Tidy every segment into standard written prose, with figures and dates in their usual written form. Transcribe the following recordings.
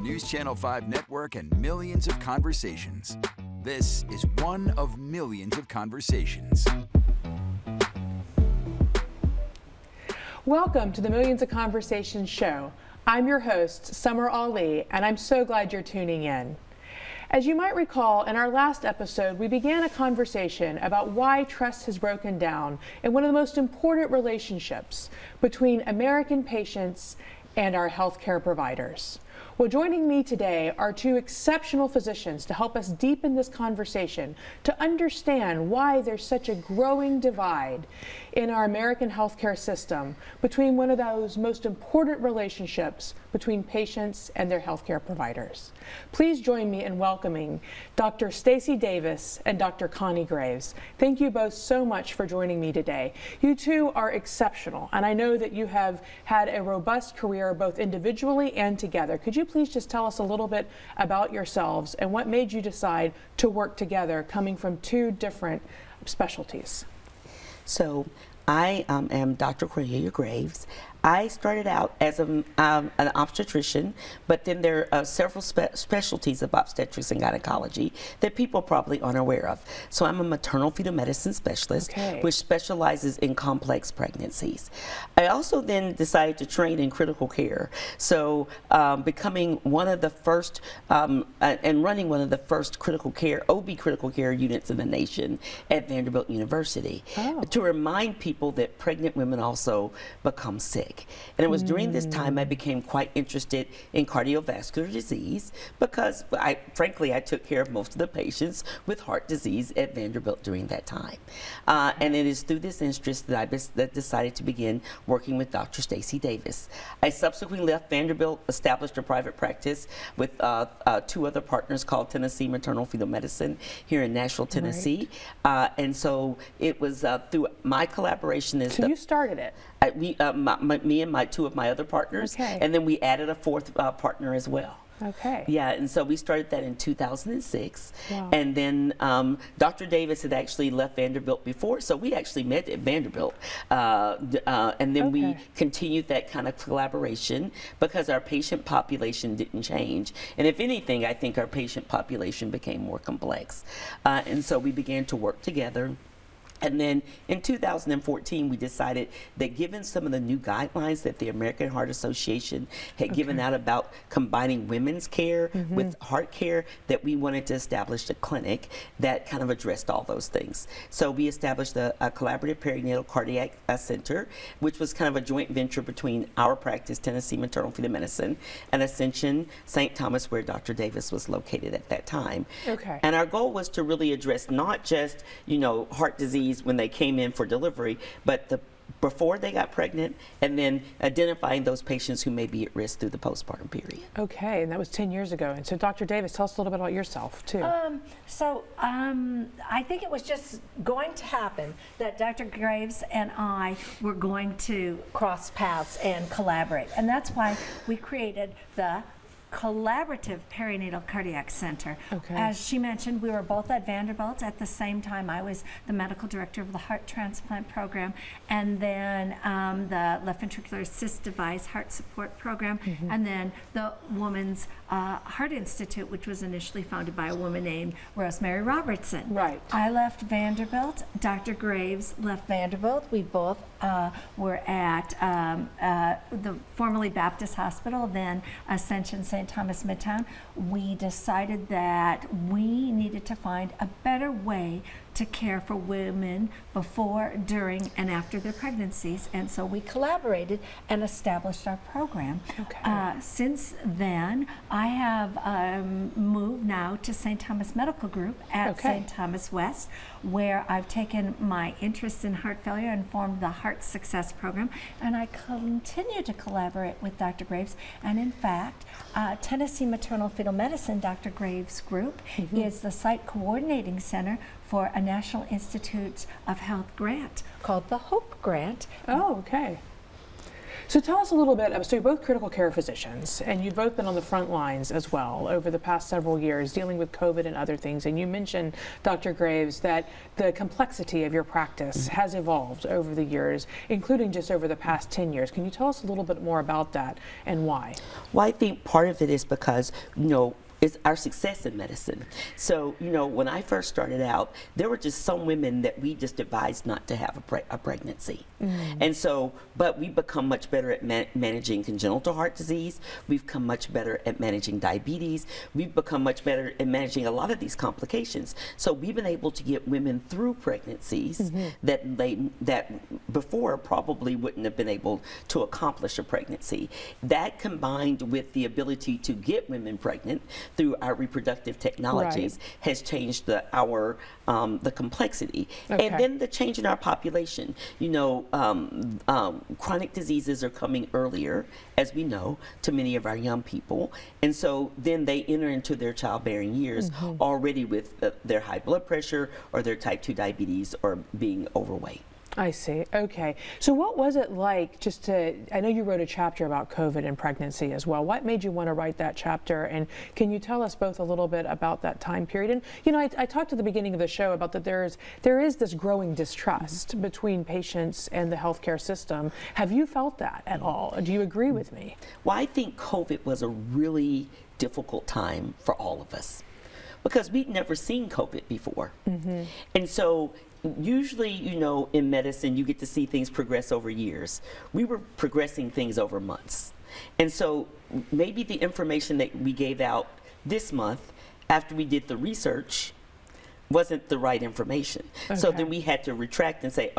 News Channel 5 network and millions of conversations. This is one of millions of conversations. Welcome to the Millions of Conversations show. I'm your host, Samar Ali, and I'm so glad you're tuning in. As you might recall, in our last episode, we began a conversation about why trust has broken down in one of the most important relationships between American patients and our healthcare providers. Well, joining me today are two exceptional physicians to help us deepen this conversation to understand why there's such a growing divide in our American healthcare system between one of those most important relationships between patients and their healthcare providers. Please join me in welcoming Dr. Stacy Davis and Dr. Connie Graves. Thank you both so much for joining me today. You two are exceptional, and I know that you have had a robust career both individually and together. Could you please just tell us a little bit about yourselves and what made you decide to work together coming from two different specialties? So I am Dr. Cornelia Graves. I started out as an obstetrician, but then there are several specialties of obstetrics and gynecology that people probably aren't aware of. So I'm a maternal fetal medicine specialist, which specializes in complex pregnancies. I also then decided to train in critical care. So becoming one of the first and running one of the first critical care, OB critical care units in the nation at Vanderbilt University, to remind people that pregnant women also become sick. And it was during this time I became quite interested in cardiovascular disease because, frankly, I took care of most of the patients with heart disease at Vanderbilt during that time. And it is through this interest that I decided to begin working with Dr. Stacy Davis. I subsequently left Vanderbilt, established a private practice with two other partners called Tennessee Maternal Fetal Medicine here in Nashville, Tennessee. And so it was through my collaboration. So you started it? Me and two of my other partners, and then we added a fourth partner as well. Yeah, and so we started that in 2006, and then Dr. Davis had actually left Vanderbilt before, so we actually met at Vanderbilt, and then we continued that kind of collaboration because our patient population didn't change, and if anything, I think our patient population became more complex, and so we began to work together. And then in 2014, we decided that given some of the new guidelines that the American Heart Association had given out about combining women's care with heart care, that we wanted to establish a clinic that kind of addressed all those things. So we established a Collaborative Perinatal Cardiac Center, which was kind of a joint venture between our practice, Tennessee Maternal Fetal Medicine, and Ascension St. Thomas, where Dr. Davis was located at that time. And our goal was to really address not just, heart disease when they came in for delivery, but before they got pregnant, and then identifying those patients who may be at risk through the postpartum period. And that was 10 years ago. And so Dr. Davis, tell us a little bit about yourself too. I think it was just going to happen that Dr. Graves and I were going to cross paths and collaborate. And that's why we created the Collaborative Perinatal Cardiac Center. As she mentioned, we were both at Vanderbilt at the same time. I was the medical director of the heart transplant program, and then the left ventricular assist device heart support program, and then the Women's Heart Institute, which was initially founded by a woman named Rosemary Robertson. I left Vanderbilt. Dr. Graves left Vanderbilt. We both were at the formerly Baptist Hospital, then Ascension St. Thomas Midtown. We decided that we needed to find a better way to care for women before, during, and after their pregnancies, and so we collaborated and established our program. Since then, I have moved now to St. Thomas Medical Group at St. Thomas West, where I've taken my interest in heart failure and formed the Heart Success Program, and I continue to collaborate with Dr. Graves, and in fact, Tennessee Maternal Fetal Medicine, Dr. Graves' group, is the site coordinating center for a National Institutes of Health grant called the HOPE grant. So tell us a little bit, so you're both critical care physicians, and you've both been on the front lines as well over the past several years dealing with COVID and other things. And you mentioned, Dr. Graves, that the complexity of your practice has evolved over the years, including just over the past 10 years. Can you tell us a little bit more about that and why? Well, I think part of it is because, it's our success in medicine. So, when I first started out, there were just some women that we just advised not to have a pregnancy. And so, but we've become much better at managing congenital heart disease. We've become much better at managing diabetes. We've become much better at managing a lot of these complications. So we've been able to get women through pregnancies that before probably wouldn't have been able to accomplish a pregnancy. That combined with the ability to get women pregnant through our reproductive technologies has changed the complexity. And then the change in our population. Chronic diseases are coming earlier, as we know, to many of our young people. And so then they enter into their childbearing years already with their high blood pressure or their type 2 diabetes or being overweight. I see. Okay. So what was it like I know you wrote a chapter about COVID and pregnancy as well. What made you want to write that chapter? And can you tell us both a little bit about that time period? And, I talked at the beginning of the show about that there is this growing distrust between patients and the healthcare system. Have you felt that at all? Do you agree with me? Well, I think COVID was a really difficult time for all of us because we'd never seen COVID before. And so usually, in medicine, you get to see things progress over years. We were progressing things over months. And so maybe the information that we gave out this month after we did the research wasn't the right information. So then we had to retract and say,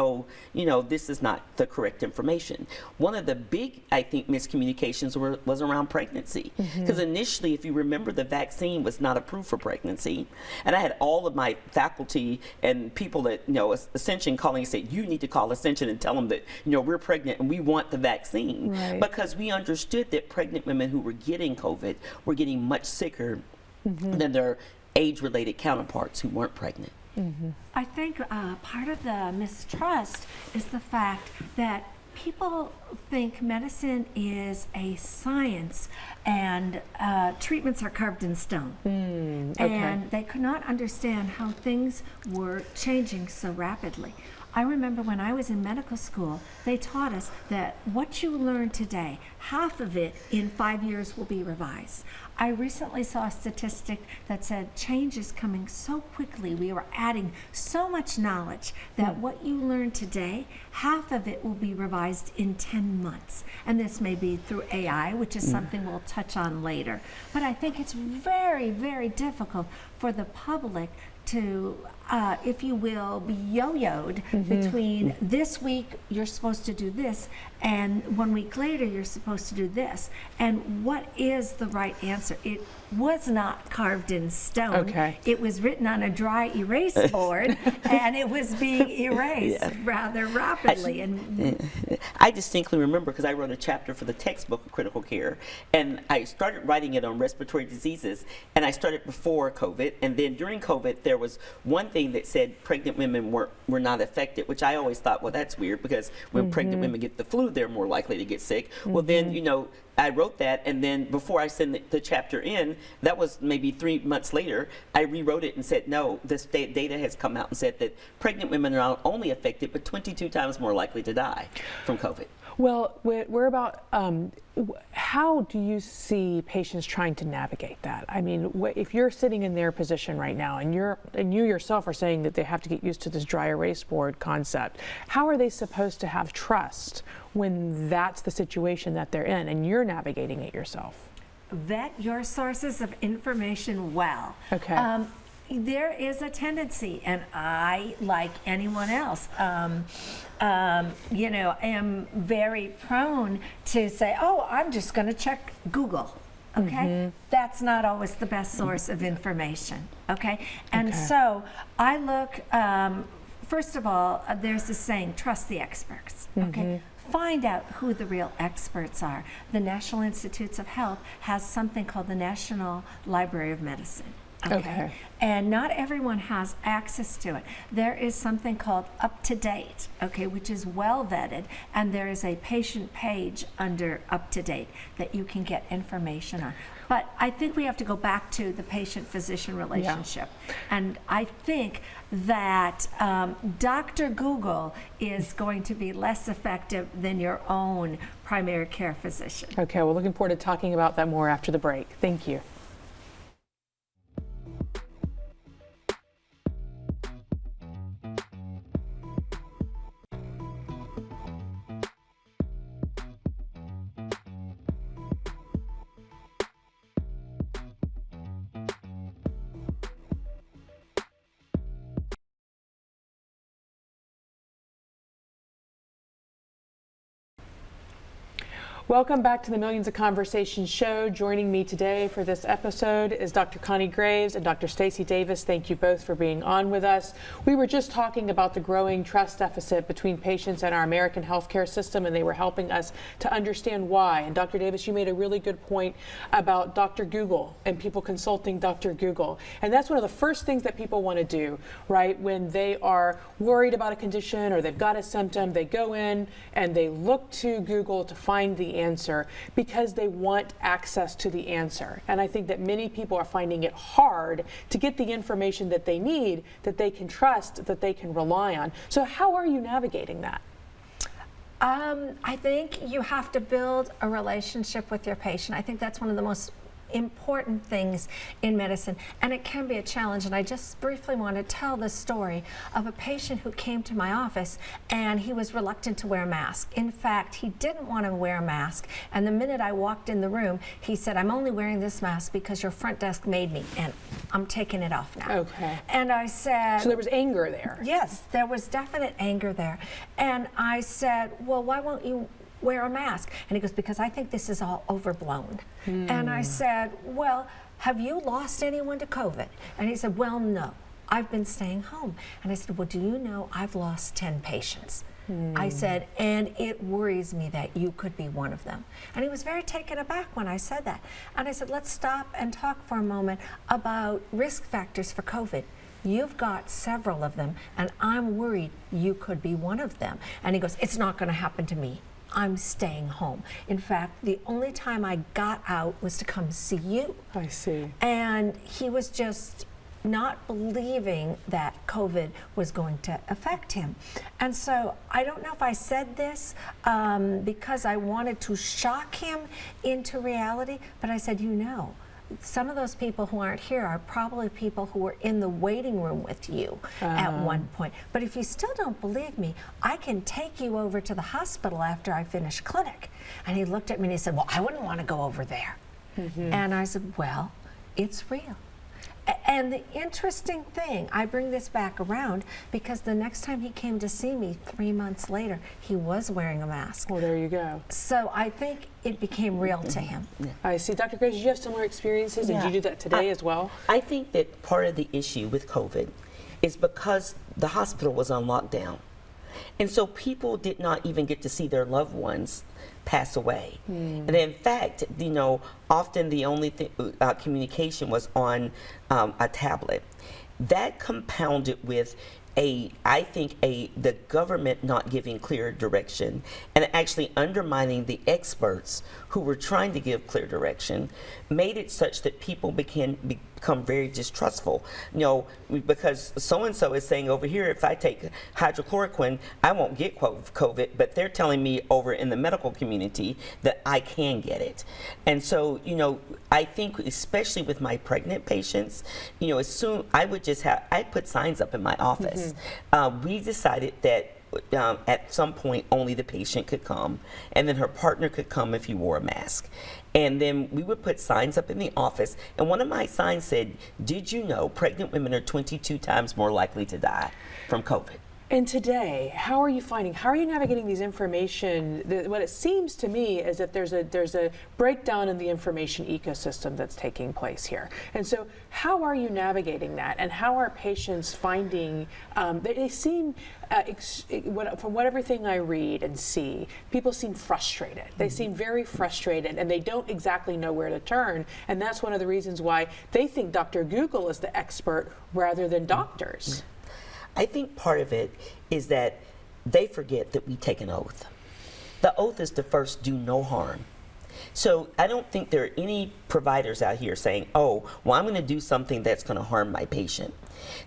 this is not the correct information. One of the big, I think, miscommunications was around pregnancy. Because initially, if you remember, the vaccine was not approved for pregnancy. And I had all of my faculty and people at Ascension calling and saying, you need to call Ascension and tell them that we're pregnant and we want the vaccine. Because we understood that pregnant women who were getting COVID were getting much sicker than their age-related counterparts who weren't pregnant. I think part of the mistrust is the fact that people think medicine is a science and treatments are carved in stone. And they could not understand how things were changing so rapidly. I remember when I was in medical school, they taught us that what you learn today, half of it in 5 years will be revised. I recently saw a statistic that said change is coming so quickly. We are adding so much knowledge that what you learn today, half of it will be revised in 10 months. And this may be through AI, which is something we'll touch on later. But I think it's very, very difficult for the public to, if you will, be yo-yoed between this week you're supposed to do this and 1 week later you're supposed to do this. And what is the right answer? It was not carved in stone. It was written on a dry erase board and it was being erased rather rapidly. I distinctly remember because I wrote a chapter for the textbook of critical care, and I started writing it on respiratory diseases, and I started before COVID, and then during COVID there was one thing that said pregnant women were not affected, which I always thought, well, that's weird because when pregnant women get the flu, they're more likely to get sick. Well, then, I wrote that, and then before I sent the chapter in, that was maybe 3 months later, I rewrote it and said, no, this data has come out and said that pregnant women are not only affected, but 22 times more likely to die from COVID. Well, we're about, how do you see patients trying to navigate that? I mean, if you're sitting in their position right now and you yourself are saying that they have to get used to this dry erase board concept, how are they supposed to have trust when that's the situation that they're in and you're navigating it yourself? Vet your sources of information well. There is a tendency, and I, like anyone else, am very prone to say, oh, I'm just going to check Google. That's not always the best source of information. And so I look, first of all, there's this saying, trust the experts. Find out who the real experts are. The National Institutes of Health has something called the National Library of Medicine. Okay. And not everyone has access to it. There is something called Up to Date, okay, which is well vetted, and there is a patient page under Up to Date that you can get information on. But I think we have to go back to the patient-physician relationship. Yeah. And I think that Dr. Google is going to be less effective than your own primary care physician. Okay, well, looking forward to talking about that more after the break. Thank you. Welcome back to the Millions of Conversations show. Joining me today for this episode is Dr. Connie Graves and Dr. Stacy Davis. Thank you both for being on with us. We were just talking about the growing trust deficit between patients and our American healthcare system, and they were helping us to understand why. And Dr. Davis, you made a really good point about Dr. Google and people consulting Dr. Google. And that's one of the first things that people want to do, right? When they are worried about a condition or they've got a symptom, they go in and they look to Google to find the answer because they want access to the answer. And I think that many people are finding it hard to get the information that they need, that they can trust, that they can rely on. So how are you navigating that? I think you have to build a relationship with your patient. I think that's one of the most important things in medicine, and it can be a challenge. And I just briefly want to tell the story of a patient who came to my office and he was reluctant to wear a mask. In fact, he didn't want to wear a mask, and the minute I walked in the room, he said, "I'm only wearing this mask because your front desk made me, and I'm taking it off now." Okay. And I said, so there was anger there? Yes, there was definite anger there. And I said, "Well, why won't you wear a mask?" And he goes, "Because I think this is all overblown." And I said, "Well, have you lost anyone to COVID?" And he said, "Well, no, I've been staying home." And I said, "Well, do you know I've lost 10 patients?" I said, "And it worries me that you could be one of them." And he was very taken aback when I said that. And I said, "Let's stop and talk for a moment about risk factors for COVID. You've got several of them, and I'm worried you could be one of them." And he goes, "It's not going to happen to me. I'm staying home. In fact, the only time I got out was to come see you." I see. And he was just not believing that COVID was going to affect him. And so I don't know if I said this because I wanted to shock him into reality, but I said, "You know, some of those people who aren't here are probably people who were in the waiting room with you at one point. But if you still don't believe me, I can take you over to the hospital after I finish clinic." And he looked at me and he said, "Well, I wouldn't want to go over there." And I said, "Well, it's real." And the interesting thing, I bring this back around because the next time he came to see me 3 months later, he was wearing a mask. Well, there you go. So I think it became real to him. I see. Dr. Graves, did you have similar experiences? Did you do that today as well? I think that part of the issue with COVID is because the hospital was on lockdown. And so people did not even get to see their loved ones pass away. And in fact, you know, often the only communication was on a tablet. That compounded with I think the government not giving clear direction and actually undermining the experts who were trying to give clear direction made it such that people become very distrustful. You know, because so-and-so is saying over here, if I take hydrochloroquine, I won't get COVID, but they're telling me over in the medical community that I can get it. And so, you know, I think especially with my pregnant patients, you know, I put signs up in my office. We decided that at some point only the patient could come, and then her partner could come if you wore a mask. And then we would put signs up in the office, and one of my signs said, "Did you know pregnant women are 22 times more likely to die from COVID?" And today, how are you navigating these information? What it seems to me is that there's a breakdown in the information ecosystem that's taking place here. And so how are you navigating that? And how are patients finding, they seem, from everything I read and see, people seem frustrated. They seem very frustrated, and they don't exactly know where to turn. And that's one of the reasons why they think Dr. Google is the expert rather than doctors. I think part of it is that they forget that we take an oath. The oath is to first do no harm. So I don't think there are any providers out here saying, oh, well, I'm going to do something that's going to harm my patient.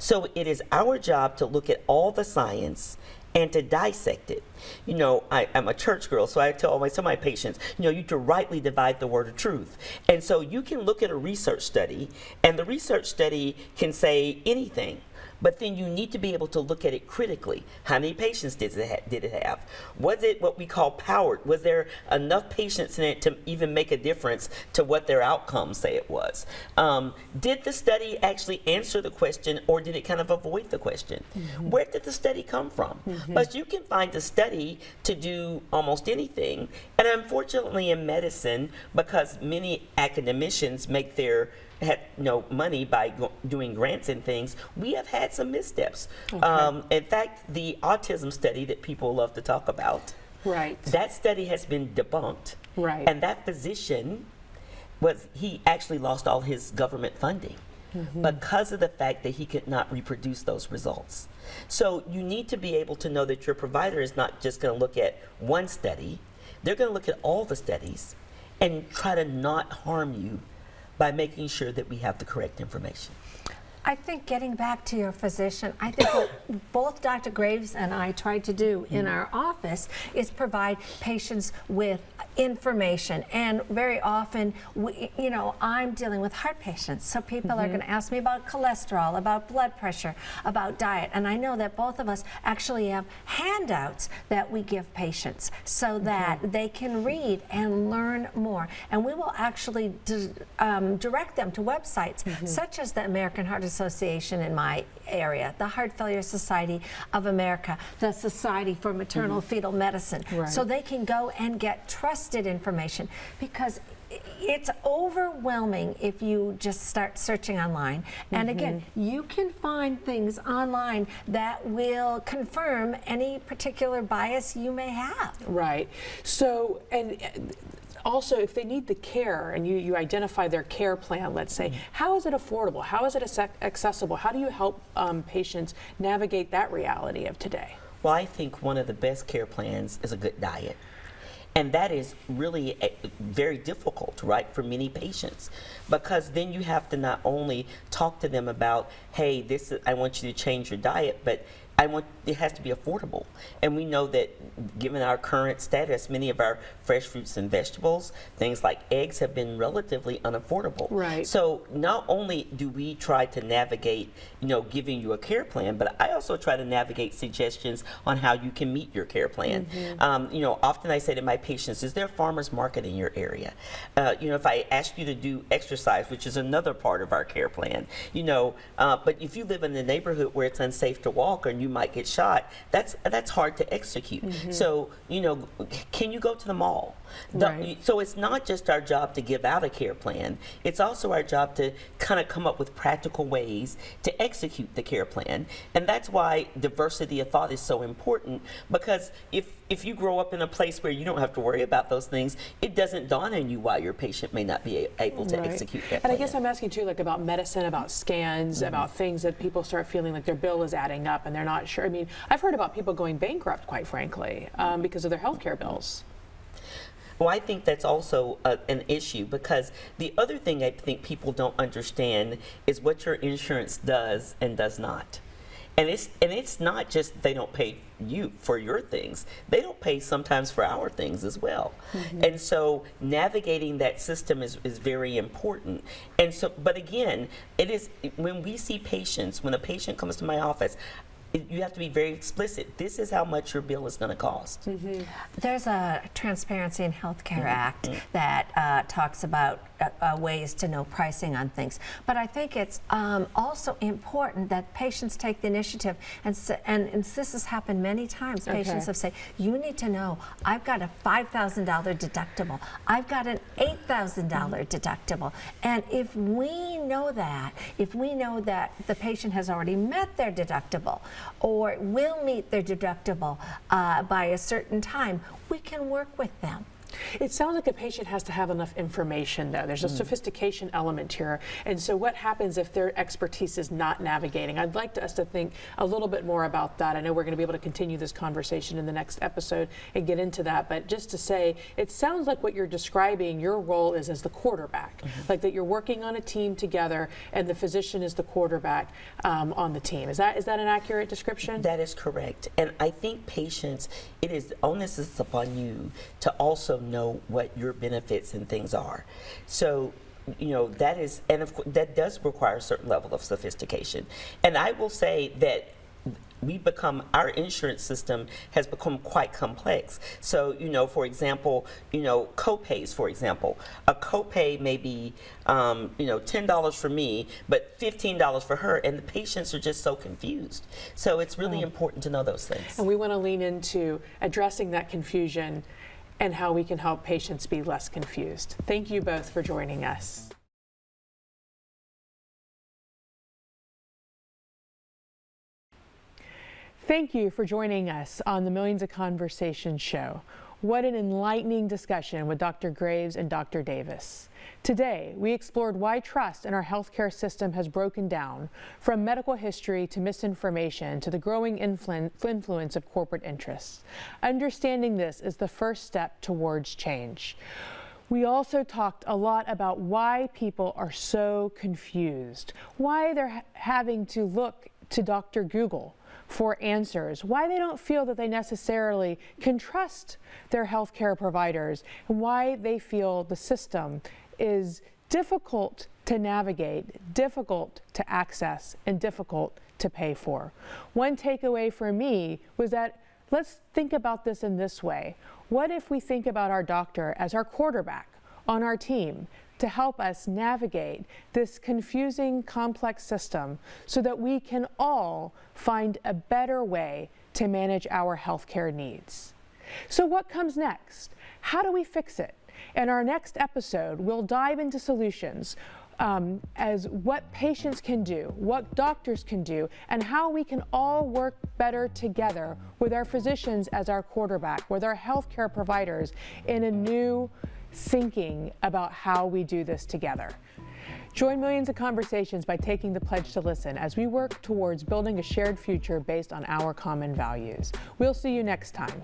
So it is our job to look at all the science and to dissect it. You know, I'm a church girl, so I tell some of my patients, you know, you to rightly divide the word of truth. And so you can look at a research study, and the research study can say anything. But then you need to be able to look at it critically. How many patients did it have? Was it what we call powered? Was there enough patients in it to even make a difference to what their outcomes say it was? Did the study actually answer the question, or did it kind of avoid the question? Mm-hmm. Where did the study come from? Mm-hmm. But you can find a study to do almost anything. And unfortunately in medicine, because many academicians make their money by doing grants and things, we have had some missteps. Okay. In fact, the autism study that people love to talk about, right? That study has been debunked. Right. And that physician he actually lost all his government funding because of the fact that he could not reproduce those results. So you need to be able to know that your provider is not just going to look at one study. They're going to look at all the studies and try to not harm you by making sure that we have the correct information. I think getting back to your physician, I think what both Dr. Graves and I tried to do in our office is provide patients with information. And very often, I'm dealing with heart patients, so people are going to ask me about cholesterol, about blood pressure, about diet. And I know that both of us actually have handouts that we give patients so that they can read and learn more. And we will actually direct them to websites such as the American Heart Association in my area, the Heart Failure Society of America, the Society for Maternal Fetal Medicine, so they can go and get trusted information, because it's overwhelming if you just start searching online. And again, you can find things online that will confirm any particular bias you may have. Right. So, and also, if they need the care and you identify their care plan, let's say, how is it affordable? How is it accessible? How do you help patients navigate that reality of today? Well, I think one of the best care plans is a good diet. And that is really very difficult, right, for many patients, because then you have to not only talk to them about, hey, I want you to change your diet, but it has to be affordable. And we know that given our current status, many of our fresh fruits and vegetables, things like eggs, have been relatively unaffordable. Right. So not only do we try to navigate, giving you a care plan, but I also try to navigate suggestions on how you can meet your care plan. Often I say to my patients, is there a farmer's market in your area? If I ask you to do exercise, which is another part of our care plan, but if you live in a neighborhood where it's unsafe to walk and you might get shot, that's hard to execute. So, can you go to the mall? So it's not just our job to give out a care plan, it's also our job to kind of come up with practical ways to execute the care plan. And that's why diversity of thought is so important, because if you grow up in a place where you don't have to worry about those things, it doesn't dawn on you why your patient may not be able to execute that plan. And I guess I'm asking too, like, about medicine, about scans, about things that people start feeling like their bill is adding up and they're not sure. I mean, I've heard about people going bankrupt, quite frankly, because of their healthcare bills. Well, I think that's also an issue, because the other thing I think people don't understand is what your insurance does and does not. And it's not just they don't pay you for your things. They don't pay sometimes for our things as well. And so navigating that system is very important. And so, but again, it is when we see patients, when a patient comes to my office, you have to be very explicit. This is how much your bill is going to cost. There's a Transparency in Healthcare Act that talks about ways to know pricing on things. But I think it's also important that patients take the initiative, and this has happened many times. Patients have said, you need to know, I've got a $5,000 deductible, I've got an $8,000 deductible. And if we know that, the patient has already met their deductible or will meet their deductible by a certain time, we can work with them. It sounds like a patient has to have enough information, though. There's a sophistication element here. And so what happens if their expertise is not navigating? I'd like us to think a little bit more about that. I know we're going to be able to continue this conversation in the next episode and get into that. But just to say, it sounds like what you're describing, your role is as the quarterback, like that you're working on a team together and the physician is the quarterback on the team. Is that an accurate description? That is correct. And I think patients, it is onus is upon you to also know what your benefits and things are. So, you know, that is, and of course, that does require a certain level of sophistication. And I will say that our insurance system has become quite complex. So, you know, for example, you know, co-pays, for example. A co-pay may be, you know, $10 for me, but $15 for her, and the patients are just so confused. So it's really important to know those things. And we want to lean into addressing that confusion and how we can help patients be less confused. Thank you both for joining us. Thank you for joining us on the Millions of Conversations show. What an enlightening discussion with Dr. Graves and Dr. Davis. Today, we explored why trust in our healthcare system has broken down, from medical history to misinformation to the growing influence of corporate interests. Understanding this is the first step towards change. We also talked a lot about why people are so confused, why they're having to look to Dr. Google for answers, why they don't feel that they necessarily can trust their healthcare providers, and why they feel the system is difficult to navigate, difficult to access, and difficult to pay for. One takeaway for me was that let's think about this in this way. What if we think about our doctor as our quarterback on our team to help us navigate this confusing, complex system so that we can all find a better way to manage our healthcare needs? So what comes next? How do we fix it? In our next episode, we'll dive into solutions as what patients can do, what doctors can do, and how we can all work better together with our physicians as our quarterback, with our healthcare providers in a new thinking about how we do this together. Join Millions of Conversations by taking the pledge to listen as we work towards building a shared future based on our common values. We'll see you next time.